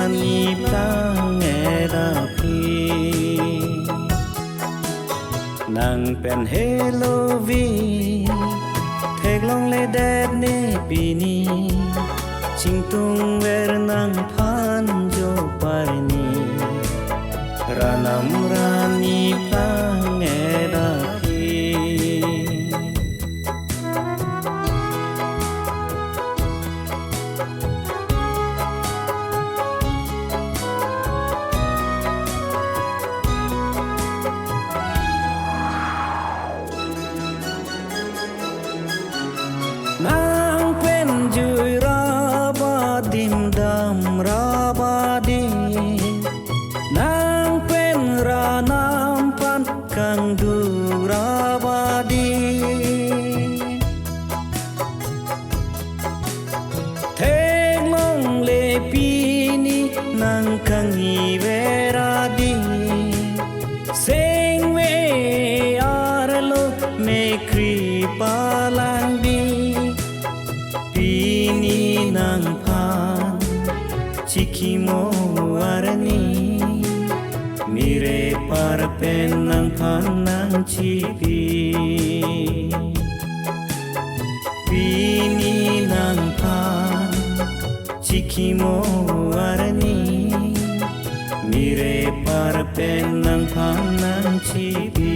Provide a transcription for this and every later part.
rani plang era pi nang pen hello vi thek long le det ne pini ching tung ver nang phan jo parni ranam rani plang era pi nang pen jui ra ba dim dam ra ba di nang pen ra nam pan kang du ra ba di theng long le pi ni nang kang hi ve ra di seng ve ar lo me kri pa lang di pini nang phan kachikimo arani mire par pen nang phan nang chipi pini nang phan kachikimo arani mire par pen nang phan nang chipi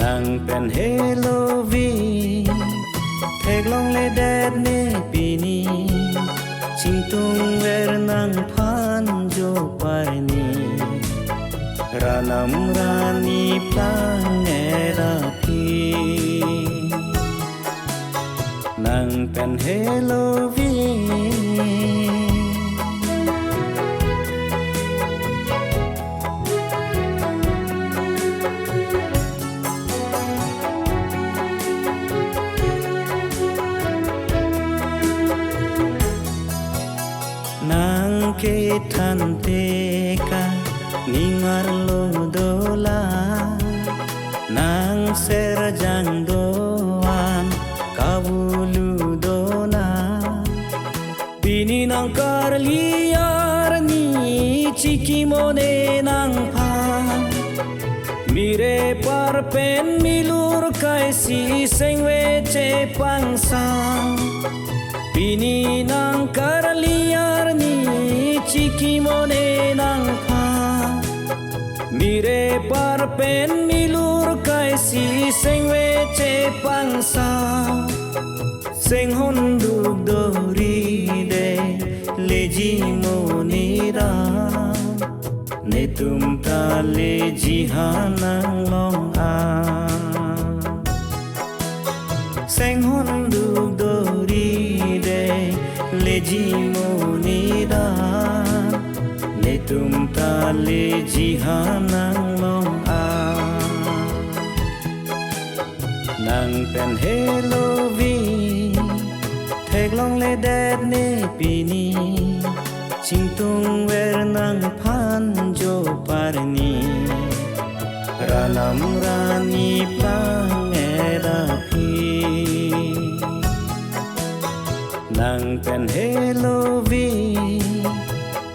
nang pen hello vi thek long le det ne pini ching tung ver nang phan jo parni ranam rani plang era pi nang pen hello vi nang ke than te ka ningar lo dola nang ser jang doan kabulu dona pini nang karli arni kachikimo ne nang pha mire par pen milur kaisi sengwe che pangsa pini nang karli arni kachikimo ne nang pha mire par pen milur kaisi sengwe che pangsa seng hon duk dori de leji monira ne tum ta leji hanang long a seng hon duk dori de leji monira ne tum ta leji hanang long a nang pen hello vi thek long le det ne pini ching tung ver nang phan jo parni ranam rani plang era pi nang pen hello vi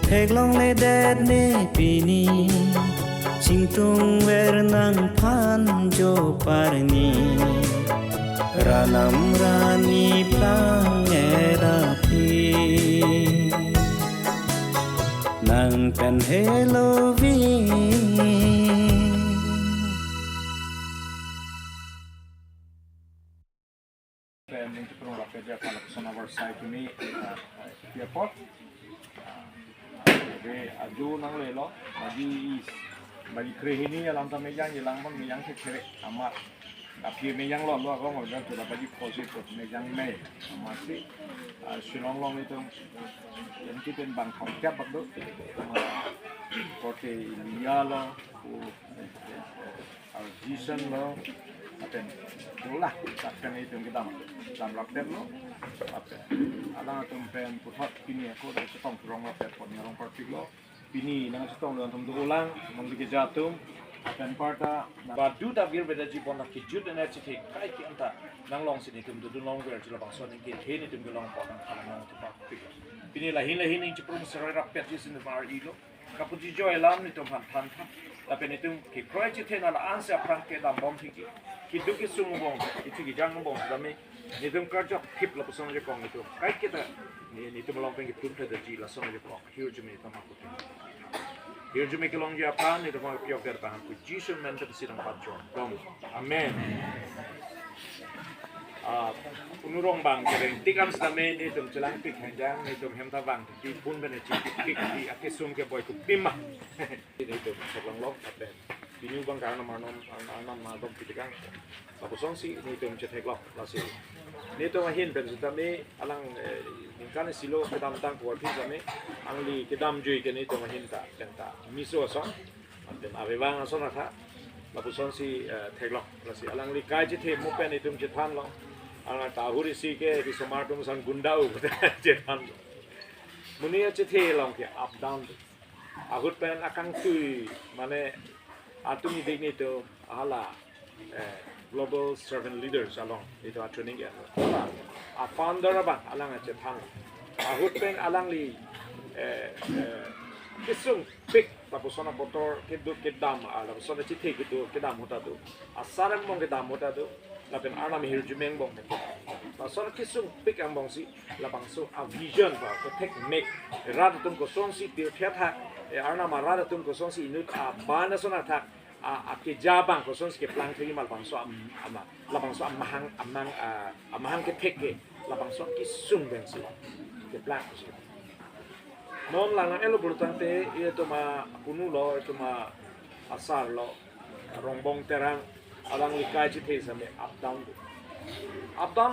thek long le det ne pini ching tung ver nang phan jo parni ranam rani plang era pi nang pen hello vi on our side to me airport aju nang lelo bagi krehini alam ta mejang ilang mon mejang sekre amat tapi mejang lo ko mo dan sudah bagi positif mejang me masih silong long itu yang kita bang kongkap bakdo kote India lo arjan lo aten itulah takkan itu kita dalam rakter lo apa ada tempen putat pini aku dari setong kurang rakter pun yang praktik lo pini dengan setong dalam tempat ulang memiliki jatuh dan parta badu tabir beda jipon nak kijut dan cerita kai kita nang long sini tum tu long ber jila bangsa ni ke ni tum long potang kalau nang tempat pikir pini lahin ini ceprum serai rapet di sini mar ilo kapuji joy lam ni tom han than tha la pen itu ki kroi chi thena la ansa prang ke dam bom thi ki du ki sung bong itu ki jang bong da me ni tum kar jok khip la pasong je kong itu kai ke ta ni tum long pen ki pum the ji la song je kong hiu je me ta ma ku hiu je me ki long je aphan ni tum pyok der ta han ku ji sun men ta sidang pat jon dong amen unurong bang kereng tikam stame ni tum celang pik hanjang ni tum hem ta bang ti pun bene chi pik ti akesum ke boy ku pimma ni tum selang lok ape binu bang karna manom anam ma dom pitikang ba ku song si ni tum chetek lok la si ni tum hin ben stame alang kan silo kedam tang ko pi stame angli kedam jui ke ni tum hin ta tenta miso so ante ave bang so na tha ba ku song si thek lok la si alang li kai chi the mo pe ni tum che than lok anak tahuri si ke di semartum sang gundau jetan munia cethe long ke up down ahut pen akang tui mane atumi degni to ala global servant leaders along itu training ya a founder ba alang jetan ahut pen alang li kisung pik tapos sana motor kedam ala sana cethe kedam hota tu asarang mong kedam hota tu lapen arna mi hirjumeng bong ba sor kisung pik ang bong si labang so a vision ba to take make rada tum ko song si tir thya tha arna ma rada tum ko song si inut a bana sona tha a ke jabang ko song si ke plang thri mal bang so ama labang so amahang ke thek ke labang so kisung beng si ke plang si non la na elo bultante ye to ma kunu lo to ma asar lo rongbong terang alang likai chi the same up down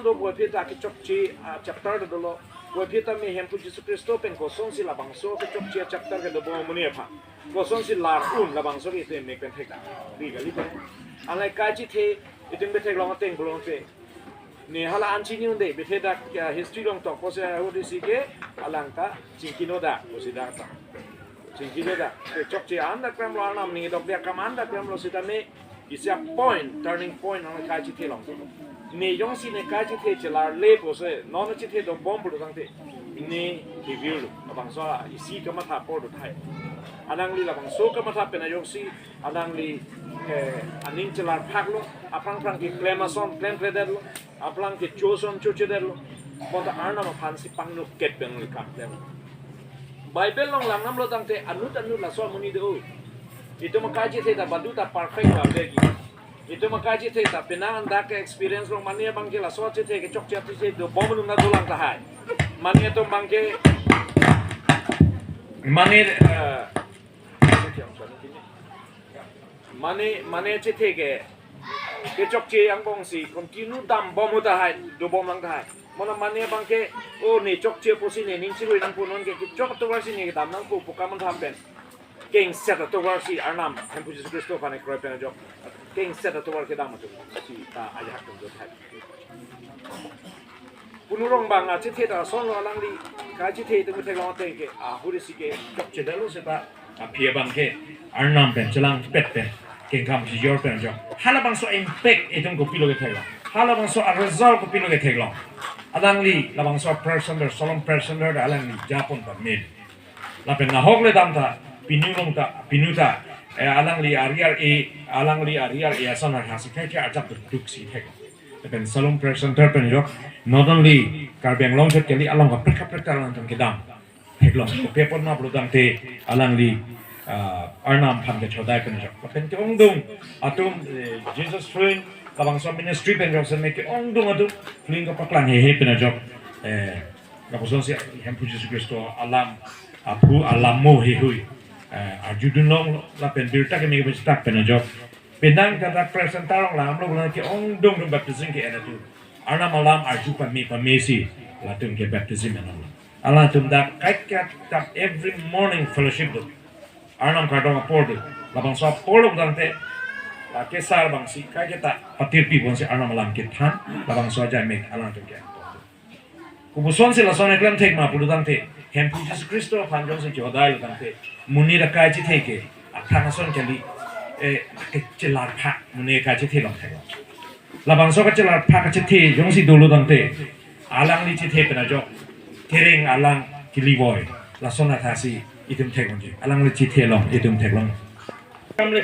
do bo phita ke chok chi chapter do lo bo phita me hem pu Jesu Kristo pen ko song si labang so ke chok chi chapter ke do bo muni pha ko song si lar un labang so ke te me pen thek ri ga li pen alai kai chi the iting be thek long teng bolong pe ni hala an chi ni unde be theda history long tok ko se ho di si ke alang ta chingkino da ko si da ta chingkino da ke chok chi an da kram lo anam ni dok dia kam da kram lo si ta me is a point turning point on kai chi the long ne yong si ne kai chi the chelar le po se non chi the do bom bu dang the ne ki view lu abang so isi ka ma tha por do thai anang li labang so ka ma tha pe na yong si anang li aning chelar phak lu apang prang ki clamason claim credit lu aplang ki choson choche der lu bon ta arna ma phan si pang lu ket beng lu ka dem bible long lang nam lo dang the anut la so muni do itu makaji theta baduta perfect ba legi itu makaji theta penangan da ke experience long mania bangke la so che ke chok che che do bom lu na dolang ta hai mania to bangke mane che ke chok che yang bong si continue dam bom ta hai do bom lang ta hai mona mania bangke o ni chok che po si ne ning chi roi nang pu non ke chok to wa si ne dam nang pu pokaman tham pen king set to war si arnam hem pu Jesu Kristo pane kroi pen jo king set to war ke dam to si ta aja hak to thai punurong bang a che ta son lo lang li ka che the to te long te ke a hu ri si ke chok che da lo se ta a phie bang ke arnam pen chelang pet pen king kam si yor pen jo hala bang so impact etong ko pilo ke thai lo hala bang so a result ko pilo ke thai lo alang li la bang so person der solom person der alang li japon ta me la pen na hok le dam ta pinuta alang li ariar e asana hasi ke ajak duk si thek pen salom presenter pen yok not only karbeng long ke li along ka preka lang tang kedam thek long pe pon na bludang te alang li arnam phan ke chodai pen yok pen ke ong dung atum Jesus friend kabang so ministry pen yok se me ke ong dung atu fling ka paklang he pen yok ka poson si hem pu Jesus Kristo alam apu alamo he hui arjudun long la pen birta ke me ke stak pen job pendang ka presenter long lam lo la ke ong dong dong baptism ke ana tu ana malam arju pa me si la tum ke baptism ana ala tum da kai ka tap every morning fellowship do ana ka dong por do la bang so por lo dang te la ke sar bang si kai ke ta patir pi bon si ana malam ke than la bang so ja me ala tum ke kubuson si la sone klam thek ma pu dang te hem pu Jesus Kristo phan jong se jodai lo dang te muni ra kai chi theke athana son kali ke chelar pha muni ka chi the long thek la bang so ka chelar pha ka chi the jong si dolo dang te alang li chi the pe na jo tereng alang kiliboy la sona thasi itum teknologi alang le chi thelong itum teknologi kam le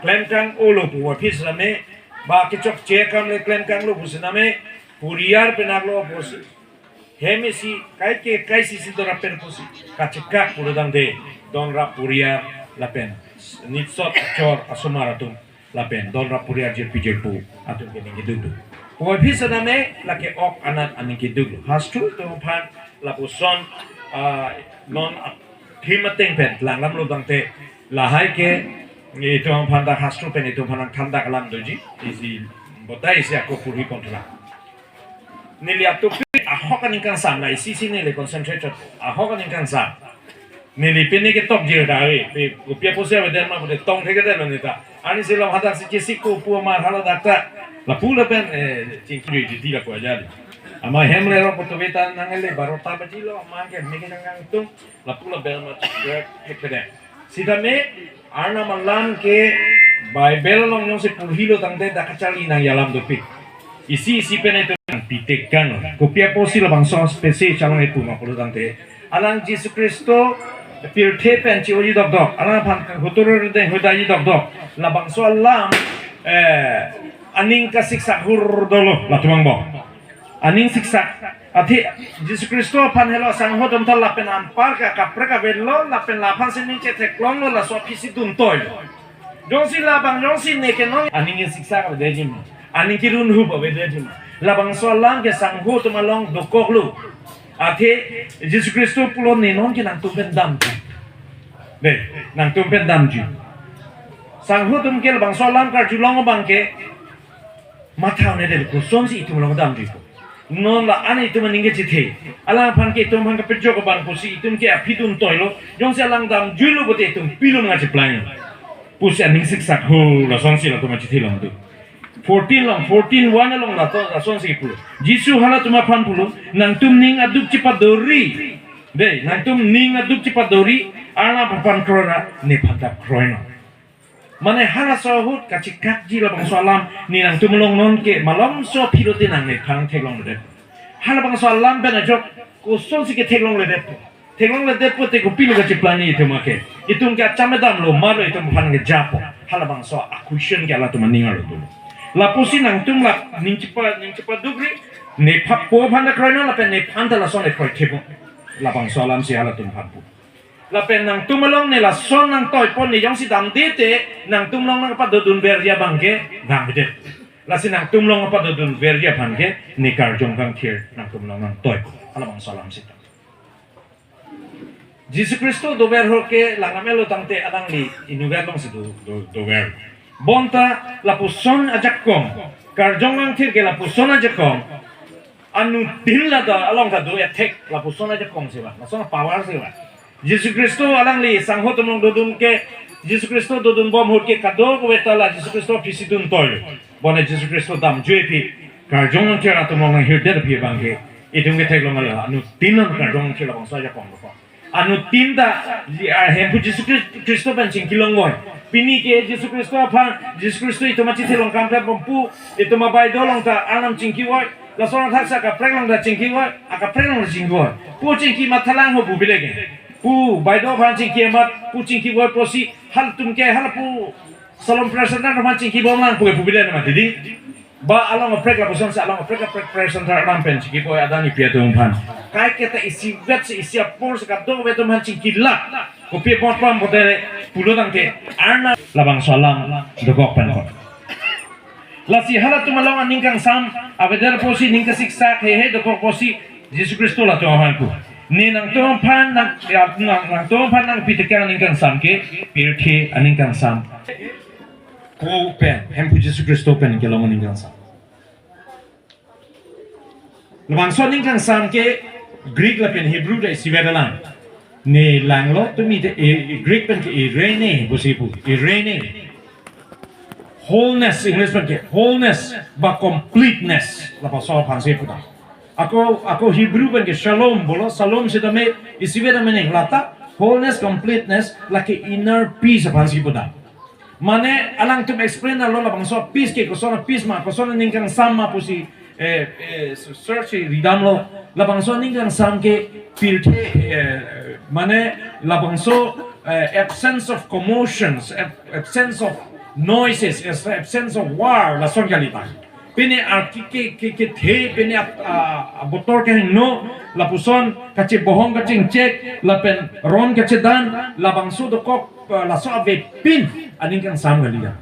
klem kang olo pu office rame ba ke chok che kam le klem kang lo businame puriar penaglo bos hemisi kai si dora pen posi kachikak purudang de don ra puriar la pen nitsot chor asumaratum la pen don ra puriar je pijepu atum ke ningi dudu office rame la ke ok anat aningi dudu hastu to pan la puson non himateng pen lang lam lo dang te la hai ke itu ang panda hastu pen itu panang thanda kalam doji isi botai isi aku puri kontra nili atu ahok kan ingkang sam la isi sini le concentrate ahok kan ingkang sam nili pini ke top je dai pe upia pose wa den ma bude tong theke den nita ani se lo hada si siku pu ma hala dakta la pula pen cingkri di tila ko ajali ama hemle ro potobeta nangele barota bajilo mangke mege nangang tung la pula bel ma hekede sidame arna malam ke bible long nyong se pulhilo tangte dakachali nang yalam dopik isi pen itu pitekkan kopia posi la bangso spesial calon itu ma pulu tangte alang Yesus Kristo pirte pen ci oji dok dok alang pan huturu de hudaji dok dok la bangso alam aning kasik sahur dolo la tumang bo aning siksa ati Yesus Kristo pan helo sang hodom tal lapen ampar ka kapra ka bello lapen lapan sinin che teklong lo la so pisi dun toy josi la bang josi ne ke no aning siksa ka de jim aning kirun hu ba de jim la bang so lang ke sang ho to malong dokok lu ati Yesus Kristo pulo ne non ke nang tumpen dam de nang tumpen dam ji sang ho tum ke bang so lang ka julong bang ke matau ne de ko somsi itu malong dam ji non la ane itu meninggal cite alang pan ke itu mangka perjo ke ban pusi itu ke apidun toilo jong se alang dam julu bote itu pilum ngaji plan pusi aning siksak ho la sonsi la to ma cite long tu 14 long 14 one long la to la sonsi pulu jisu hala tuma pan pulu nang tum ning aduk cepat dori de nang tum ning aduk cepat dori ana papan krona ne pantak kroino mane hala sahut kachikak ji la bang salam ni nang tumulong non ke malam so pirote nang ne khang theglong le hala bang salam bena jok ko son si ke theglong le de te ko pilu ga chiplani itu make itung ka chamedam lo maro itu phan ge japo hala bang so akution ke la tu maninga lo tu la pusi nang tum la ning chipa dugri ne phap po phan da kroino la pen ne phan da la son le khoi thebo la bang salam si hala tum phan pu la pen nang tumalong ne la son nang toy pon ni yong si dam dete nang tumlong nang pa dodun verja bangke dam de la si nang tumlong pa dodun verja bangke ni kar jong kang thier nang tumlong nang toy ala bang salam sita Jesus Kristo do ver hoke la ngamelo tangte adang li inugadong si do ver bonta la puson ajak kong kar jong nang thier ke la puson ajak kong anu dilla da along ka do attack la puson ajak kong siba la son power siba Yesus Kristo alang li sangho tumong dodun ke Yesus Kristo dodun bom hot ke kado ko betala Yesus Kristo pisidun toy bona Yesus Kristo dam jepi karjong ke atumong hirder pi bangke itung ke teglong ala anu tinan karjong ke labang saja kong ko anu tinda hempu Yesus Kristo ban cingkilong boy pini ke Yesus Kristo apa Yesus Kristo itu machi telong kampret pompu itu mabai dolong ta anam cingkiwai la sonang thaksa ka preglong da cingkiwai aka preglong da cingkiwai po cingki matalang ho bu bilege pu baido pancing kiamat pu cingki boy posi hal tum ke hal pu salom presenter no pancing ki bom lang pu bilen ma didi ba along prek la poson sa along prek presenter ram pen cingki boy adani pia tum pan kai keta isi vet isi apor sa do beto pancing ki la ko pie pot pam botere pulo dang ke arna labang salam do gok pen ko la si hala tum along aningkang sam aveder posi ningka siksa he do ko posi Yesus Kristo la to han ku ni nang tong pan nang pitekan ningkang sam ke pirke aningkang sam ko pen hempu Yesus Kristo pen ke long ningkang sam labang so ningkang sam ke Greek la pen Hebrew da sivedalang ne lang lo to mi de Greek pen ke irene bosipu irene wholeness English pen ke wholeness ba completeness la pa so pan se puta Ako Hebrew kan ke shalom bolo shalom sedame isiveda meneng lata wholeness completeness like inner peace apan si puta mane alang tum explain alo la bangso peace ke kosona peace ma kosona ningkang sama pusi search ridam lo labangso ningkang sam ke pirte mane labangso absence of commotions, absence of noises, absence of war la son kalita pini ke the pini botol ke no la puson kache bohong kache check la pen ron kache dan labangso do kok la so ave pin aningkang sam kalita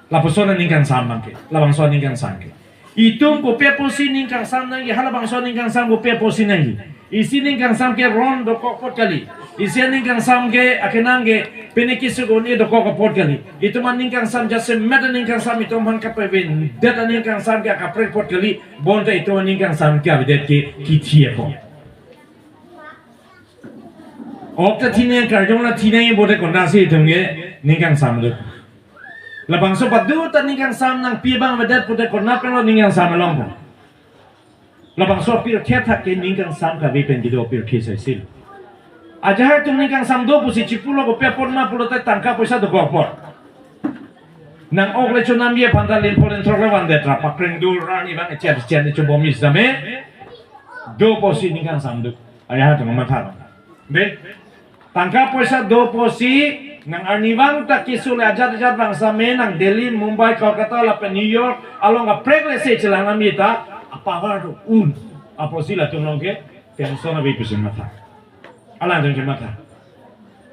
la puson aningkang sam ke labangso aningkang sam ke itong ko peposi ningkang sam nang halabang so ningkang sam ko peposi nang isi ningkang sam ke ron do ko pot kali isi ningkang sam ke akenang ke penikisu ko ni do ko pot kali itu man ningkang sam jase meta ningkang sam itu man ka pevin data ningkang sam ke ka pre pot kali bonta itu ningkang sam ke abidet ke kitie ko okta tine ka jong la tine bote ko nasi tungge ningkang sam do labang so padu ta ningkang sam nang pi bang vedet pude korna pelo ningkang sam long po labang so pir khetha ke ningkang sam ka vipen dido pir khisa sil aja tu ningkang sam do pusi chipulo ko pe porna pulo ta tangka poisa do gopor nang ok le chonam ye panda len polen trogle vande tra pakreng dur rani bang cher cher ne chobo mis dame do posi ningkang sam do aja tu matha be tangka poisa do posi nang arniwang ta kisul ajat bangsa men nang Delhi, Mumbai, Kolkata, la New York, along a pregle se chelang amita apawar un aposila tunong ke pensona be pusin mata alang dong mata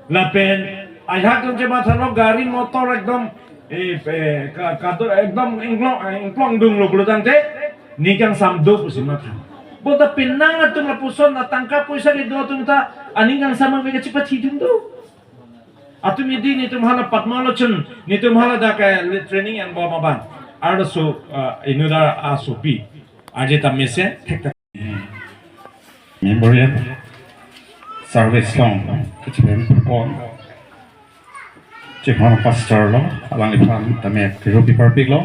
la pen ayat dong mata lo gari motor ekdom kador ekdom ingklong dung lo bulutang te nikang samdo pusin mata bota pinang atung la puson na tangka puisa ke do tung ta aningang sama be cepat hidung do atum idi ni tum hala patmalochun ni tum hala da ka training and bomba ban arso inuda asopi aje tamise thekta memorial service long kecil pon cek mana pastor lo alang lipan tame kiropi perfect lo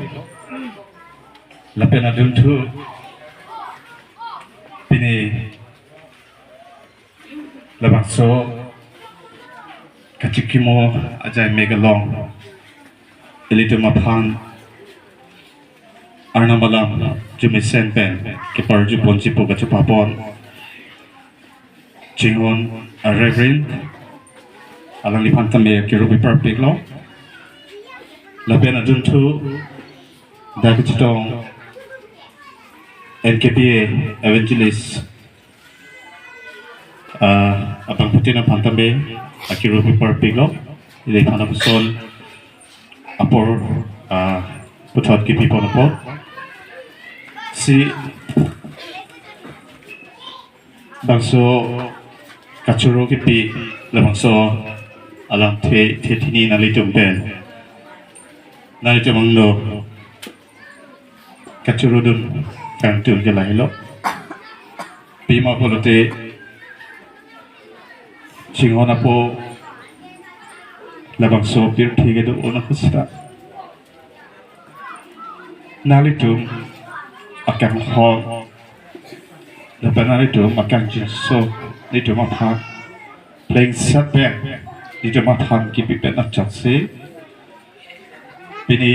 lapena dun tu pini labangso kachikimo aja megalong elitu maphan arnamalam jumisen pen keparju ponci po kachapapon jingon reverend alang lipan tame kirubi perfect lo labena duntu dakitong NKPA evangelist abang putina pantambe akirubi perfect lo ile kana puson apor putot ki people po si bangso kachuro ki pi le bangso alam the tini nalitum pen nalitum mangno kachuro dun kang tun ke lai lo pi ma polote chingona po labang so pir thige do ona khusra nalitum akang ho labanalitum akang jinso nitum aphan playing setback nitum aphan ki pipen achatse bini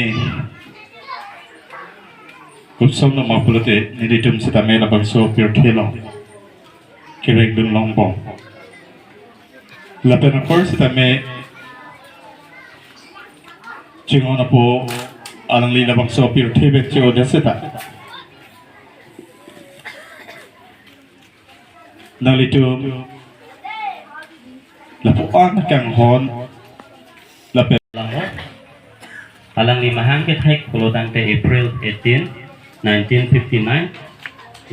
kusam no mapulote nitum setame labang so pir thelo kireng dun longbong laban first tame chingona po alang lila bang so pir thebe cho deseta nalitu lapu an kang hon lapen alang limahang ke thek polodang te April 18 1959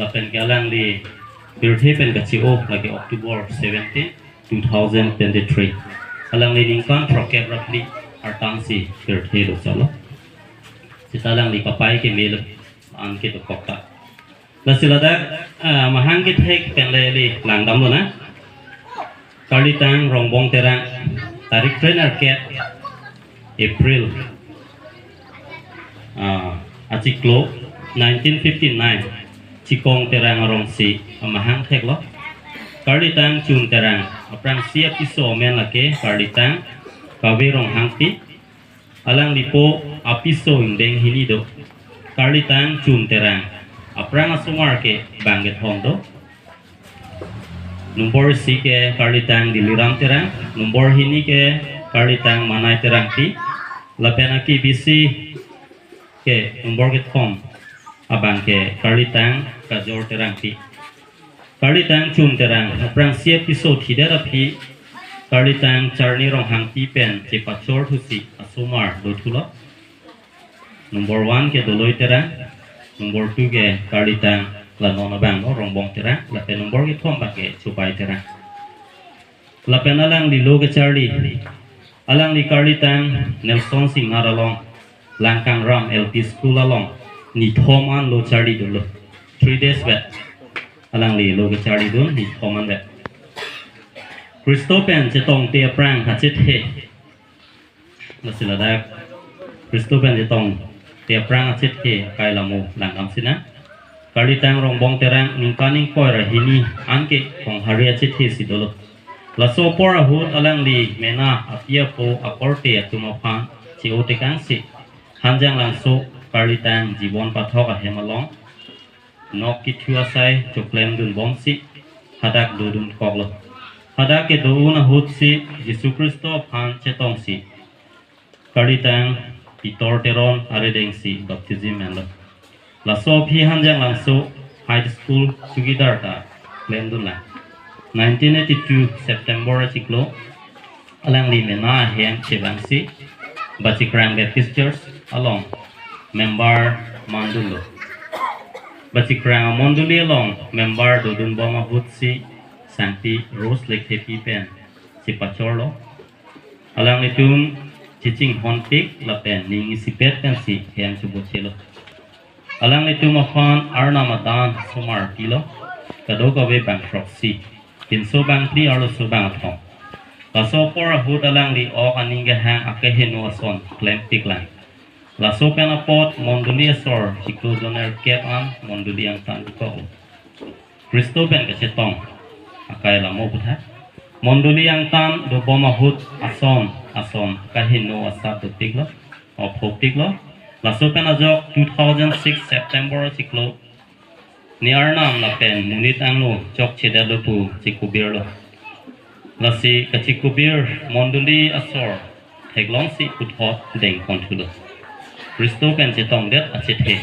lapen galang li birthday pen kachio lagi October 17 2023 alang li ningkan prokem roughly artangsi birthday lo chalo sitalang li kapai ke mel an ke to kokta lasilada mahang ke thek pen le li langdam lo na Karli Tang Rongbong Terang tarik trainer ke April Achiklo 1959 Chikong Terang Rongsi mahang thek lo Karli Tang Chun Terang aprang siap iso men lake Karli Tang kawe rong hangti alang lipo apiso indeng hinido Karli Tang Chun Terang aprang asumar ke banget hondo nombor si ke Karli Tang diliram terang nombor hini ke Karli Tang manai terang ti lapena ki bisi ke nombor ke thom abang ke Karli Tang kajor terang ti Karli Tang chum terang aprang si episode hidera pi Karli Tang charni rong hang ti pen che pachor thusi asumar do thulo nombor 1 ke doloi terang nombor 2 ke Karli Tang la nona bang no Rongbong Terang la pe nombor ke thom ba ke chupai terang la pe nalang li lo ke charli alang li Karli Tang Nelson Singh along langkang ram LP school along ni thom an lo charli do 3 days back alang li lo ke charli do ni thom an back Christopen che tong te prang ha che the la sila da Christopen che tong te prang ha che the kai la mo lang am sina Karli Tang Rongbong Terang ningkaning koi rahini anke kong haria chithi sidolo la so pora hut alang li mena apia po aporte atumaphan chi otekang si hanjang lang so Karli Tang jibon pathok a hemalong nok ki thua sai choklem dun bom si hadak dodun koklo hadak ke douna hut si Jesu Kristo phan chetong si Karli Tang pitor teron aredeng si baptism and la so phi hanjang lang so high school sugidar ta lendun la 1982 September chiklo alang li mena hem chebang si bachikrang Baptist Church along member mandulo bachikrang monduli along member dodun boma hutsi santi rose lake happy pen chipachorlo alang li tum teaching honpik la pen ning sipet pen si hem chubochelo alang itu mafan arna madan somar kilo kadoga we bankruptcy pinso bank pri alo so bank thong laso por hut alang li o aninga hang akeheno son claim piklan laso pena pot monduli sor chiklo doner cap an monduli ang tan ko Kristo ben ka chetong akai la mo butha monduli ang tan do boma hut ason kaheno asap do piklo o phopiklo laso pena jok 2006 September chiklo ni arnam la pen munit anglo chok chedalo pu chikubir lo lasi kachikubir monduli asor theglong si uthot deng konthulo Kristo pen chetong det achithe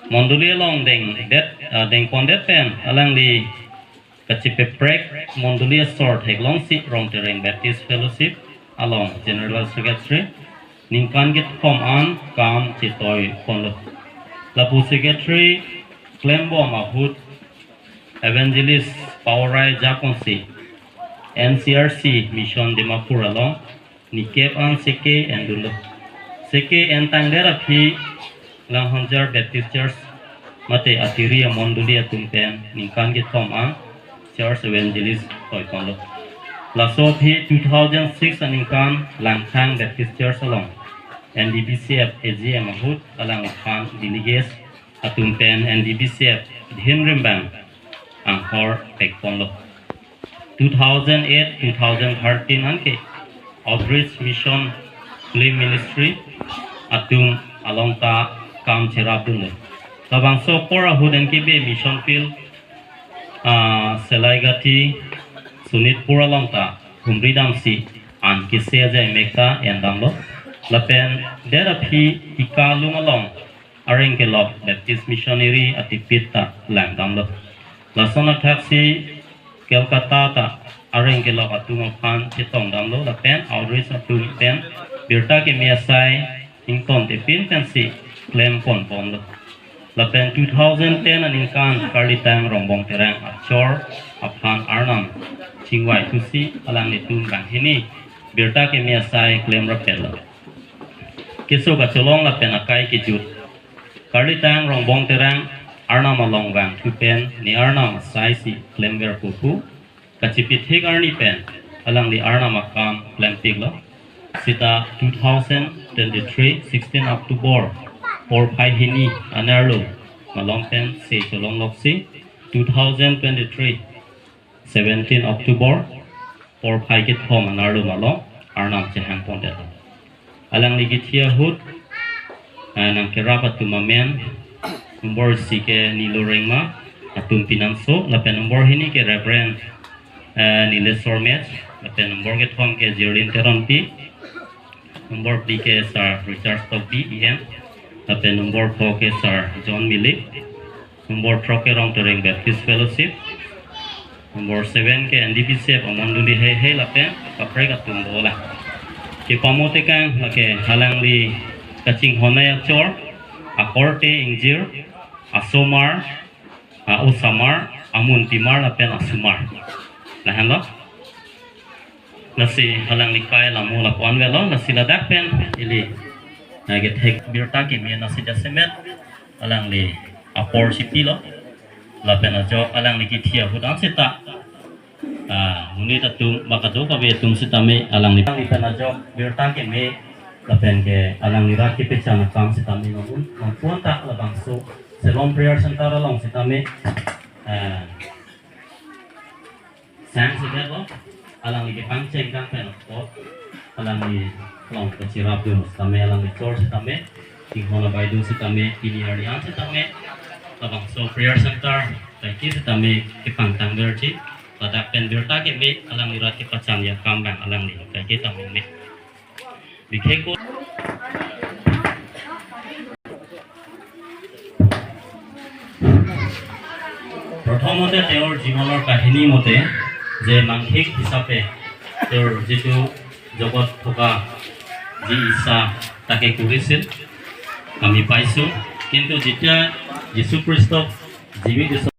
monduli long deng det deng kondet pen alang li kachipe prek monduli asor theglong si rong tereng Baptist Fellowship along General Secretary ningkan get form an kam chitoy konlo lapu secretary klembo mahut evangelist powerai jakonsi NCRC mission dimapur along nikep an seke endulo seke entangdera phi langhonjar Baptist Church mate atiri monduli atumpen ningkan get form an church evangelist toy konlo laso phi 2006 aningkan langthang Baptist Church along NDBCF AGM mahut alang khan delegates atumpen NDBCF dhinrimbang anghor pekponlo 2008-2013 anke outreach mission film ministry atum alongta kam cherabun tabang so pora huden kibe mission field selaigati sunit pura longta humridam si an kise jai mekta endamlo lapen derapi ikalung along areng kelop Baptist missionary atipita langdamlo lasona taxi Kolkata ta areng kelop atung phan chitong damlo lapen outreach atung pen birta ke miasai ington tipin pensi claim pon pomlo lapen 2010 aningkan Karli Tang Rongbong Terang achor aphan arnam chingwai tusi alang nitun bang hini birta ke miasai claim rapel kiso ka cholong lapen akai kijut Karli Tang Rongbong Terang arnam along bang tupen ni arnam sai si claim ver pupu kachipit hik arni pen alang li arnam akam claim piglo sita 2023 16 October or pai hini anarlo malong pen se cholong loksi 2023 17 October or pai kit home anarlo malong arnam chehang pondet alang li githia hut nang kerapa tumamen nombor si ke nilorengma atum pinamso lapen nombor hini ke reverend nile sormet lapen nombor ke thom ke jirin teronpi nombor p ke sir richard tokbi em lapen nombor 4 ke sir john milik nombor 3 ke rong tereng baptist fellowship nombor 7 ke ndpcf amonduli he lapen kapre katum bola ke pamote kang lake halang li kaching honaya chor akorte injir asomar usamar amuntimar lapen asumar lahan lo nasi halang likai lamu lakuan velo nasi ladak pen ili nage thek birta ke me nasi jasemet halang li apor city lo lapen ajo halang li kithia hudan sita muni tatum bakado ka be tum sita me halang li lapen ajo birta ke me lapen ke halang li rak ke pechana kam sita me mamun mampun tak labang so Selom prayer center along sita me sang sita lo alang li pangceng kang pen pot alang li long kecirap tu sita me alang li chor sita me tinghola baidu sita me ini arian sita me labang so prayer center lagi sita me kipang tangger ci ladak pen birta ke me alang li rat ke pacam ya kambang alang li lagi tamu me dikeko প্ৰথমতে তেওঁৰ জীৱনৰ কাহিনী মতে যে মানসিক হিচাপে তেওঁৰ যিটো জগত থকা যি ইচ্ছা তাকে কৰিছিল আমি পাইছোঁ কিন্তু যেতিয়া যীশু খ্ৰীষ্টক জীৱিত